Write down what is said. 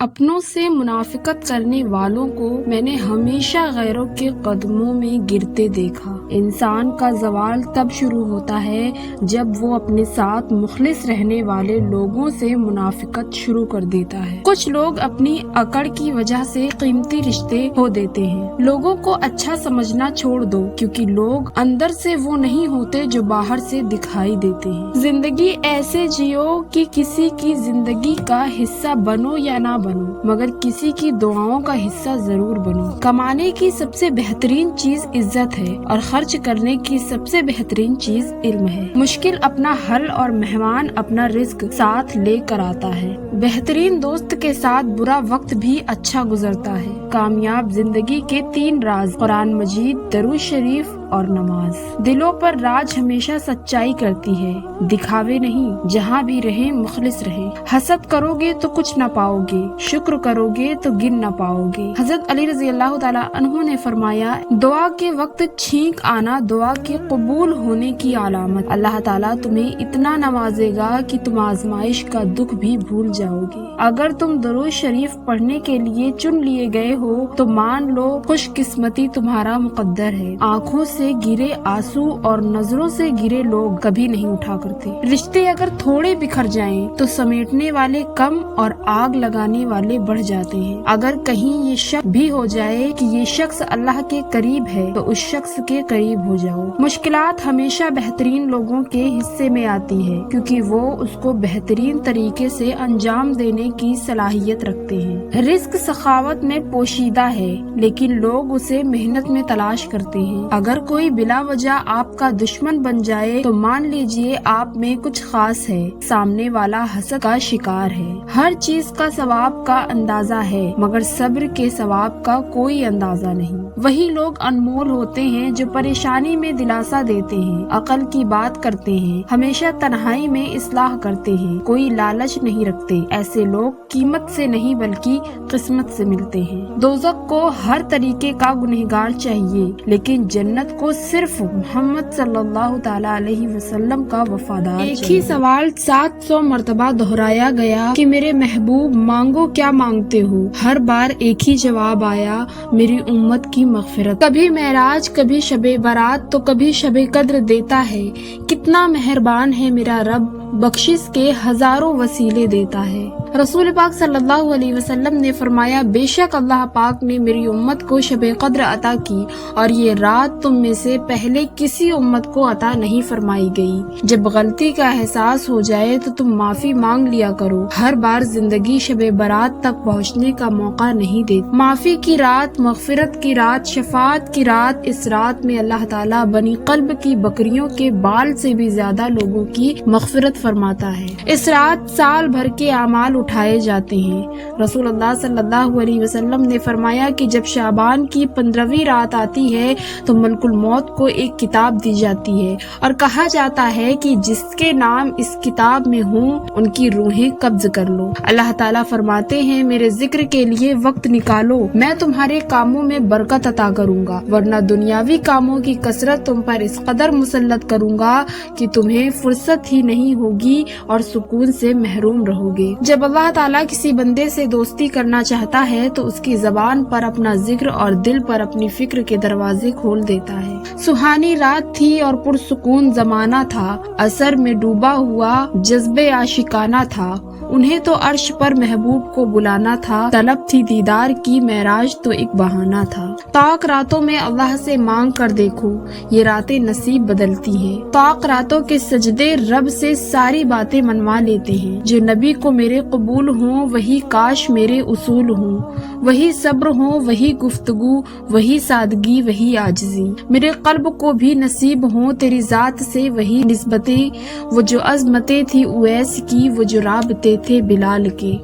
اپنوں سے منافقت کرنے والوں کو میں نے ہمیشہ غیروں کے قدموں میں گرتے دیکھا۔ انسان کا زوال تب شروع ہوتا ہے جب وہ اپنے ساتھ مخلص رہنے والے لوگوں سے منافقت شروع کر دیتا ہے۔ کچھ لوگ اپنی اکڑ کی وجہ سے قیمتی رشتے کھو دیتے ہیں۔ لوگوں کو اچھا سمجھنا چھوڑ دو، کیونکہ لوگ اندر سے وہ نہیں ہوتے جو باہر سے دکھائی دیتے ہیں۔ زندگی ایسے جیو کہ کسی کی زندگی کا حصہ بنو یا نہ بنو، مگر کسی کی دعاؤں کا حصہ ضرور بنو۔ کمانے کی سب سے بہترین چیز عزت ہے اور خرچ کرنے کی سب سے بہترین چیز علم ہے۔ مشکل اپنا حل اور مہمان اپنا رزق ساتھ لے کر آتا ہے۔ بہترین دوست کے ساتھ برا وقت بھی اچھا گزرتا ہے۔ کامیاب زندگی کے 3 راز: قرآن مجید، درود شریف اور نماز۔ دلوں پر راج ہمیشہ سچائی کرتی ہے، دکھاوے نہیں۔ جہاں بھی رہیں مخلص رہیں۔ حسد کرو گے تو کچھ نہ پاؤ گے، شکر کرو گے تو گن نہ پاؤ گے۔ حضرت علی رضی اللہ تعالیٰ عنہ نے فرمایا، دعا کے وقت چھینک آنا دعا کے قبول ہونے کی علامت۔ اللہ تعالیٰ تمہیں اتنا نوازے گا کہ تم آزمائش کا دکھ بھی بھول جاؤ گے۔ اگر تم درود شریف پڑھنے کے لیے چن لیے گئے ہو تو مان لو خوش قسمتی تمہارا مقدر ہے۔ آنکھوں سے گرے آنسو اور نظروں سے گرے لوگ کبھی نہیں اٹھا کرتے۔ رشتے اگر تھوڑے بکھر جائیں تو سمیٹنے والے کم اور آگ لگانے والے بڑھ جاتے ہیں۔ اگر کہیں یہ شک بھی ہو جائے کہ یہ شخص اللہ کے قریب ہے تو اس شخص کے قریب ہو جاؤ۔ مشکلات ہمیشہ بہترین لوگوں کے حصے میں آتی ہے، کیونکہ وہ اس کو بہترین طریقے سے انجام دینے کی صلاحیت رکھتے ہیں۔ رزق سخاوت میں پوشیدہ ہے، لیکن لوگ اسے محنت میں تلاش کرتے ہیں۔ اگر کوئی بلا وجہ آپ کا دشمن بن جائے تو مان لیجئے آپ میں کچھ خاص ہے۔ سامنے والا حسد کا شکار ہے۔ ہر چیز کا ثواب کا اندازہ ہے، مگر صبر کے ثواب کا کوئی اندازہ نہیں۔ وہی لوگ انمول ہوتے ہیں جو پریشانی میں دلاسا دیتے ہیں، عقل کی بات کرتے ہیں، ہمیشہ تنہائی میں اصلاح کرتے ہیں، کوئی لالچ نہیں رکھتے۔ ایسے لوگ قیمت سے نہیں بلکہ قسمت سے ملتے ہیں۔ دوزخ کو ہر طریقے کا گنہگار چاہیے، لیکن جنت کو صرف محمد صلی اللہ تعالی علیہ وسلم کا وفادار چاہیے۔ ایک ہی سوال 700 مرتبہ دہرایا گیا کہ میرے محبوب مانگو کیا مانگتے ہو؟ ہر بار ایک ہی جواب آیا، میری امت کی مغفرت۔ کبھی معراج، کبھی شب برات تو کبھی شب قدر دیتا ہے۔ کتنا مہربان ہے میرا رب، بخشش کے ہزاروں وسیلے دیتا ہے۔ رسول پاک صلی اللہ علیہ وسلم نے فرمایا، بے شک اللہ پاک نے میری امت کو شب قدر عطا کی اور یہ رات تم میں سے پہلے کسی امت کو عطا نہیں فرمائی گئی۔ جب غلطی کا احساس ہو جائے تو تم معافی مانگ لیا کرو۔ ہر بار زندگی شب برات تک پہنچنے کا موقع نہیں دیتی۔ معافی کی رات، مغفرت کی رات، شفاعت کی رات، اس رات میں اللہ تعالیٰ بنی قلب کی بکریوں کے بال سے بھی زیادہ لوگوں کی مغفرت فرماتا ہے۔ اس رات سال بھر کے اعمال اٹھائے جاتے ہیں۔ رسول اللہ صلی اللہ علیہ وسلم نے فرمایا کہ جب شعبان کی 15ویں رات آتی ہے تو ملک الموت کو ایک کتاب دی جاتی ہے اور کہا جاتا ہے کہ جس کے نام اس کتاب میں ہوں ان کی روحیں قبض کر لو۔ اللہ تعالیٰ فرماتے ہیں، میرے ذکر کے لیے وقت نکالو، میں تمہارے کاموں میں برکت عطا کروں گا، ورنہ دنیاوی کاموں کی کثرت تم پر اس قدر مسلط کروں گا کہ تمہیں فرصت ہی نہیں ہوگی اور سکون سے محروم رہو گے۔ جب اللہ تعالیٰ کسی بندے سے دوستی کرنا چاہتا ہے تو اس کی زبان پر اپنا ذکر اور دل پر اپنی فکر کے دروازے کھول دیتا ہے۔ سہانی رات تھی اور پرسکون زمانہ تھا، اثر میں ڈوبا ہوا جذبے عاشقانہ تھا۔ انہیں تو عرش پر محبوب کو بلانا تھا، طلب تھی دیدار کی، معراج تو ایک بہانہ تھا۔ طاق راتوں میں اللہ سے مانگ کر دیکھو، یہ راتیں نصیب بدلتی ہیں۔ طاق راتوں کے سجدے رب سے ساری باتیں منوا لیتے ہیں۔ جو نبی کو میرے قبول ہوں وہی کاش میرے اصول ہوں، وہی صبر ہوں، وہی گفتگو، وہی سادگی، وہی عاجزی۔ میرے قلب کو بھی نصیب ہوں تیری ذات سے وہی نسبتیں، وہ جو عظمتیں تھی اویس کی، وہ جو رابطے تھے بلال کے۔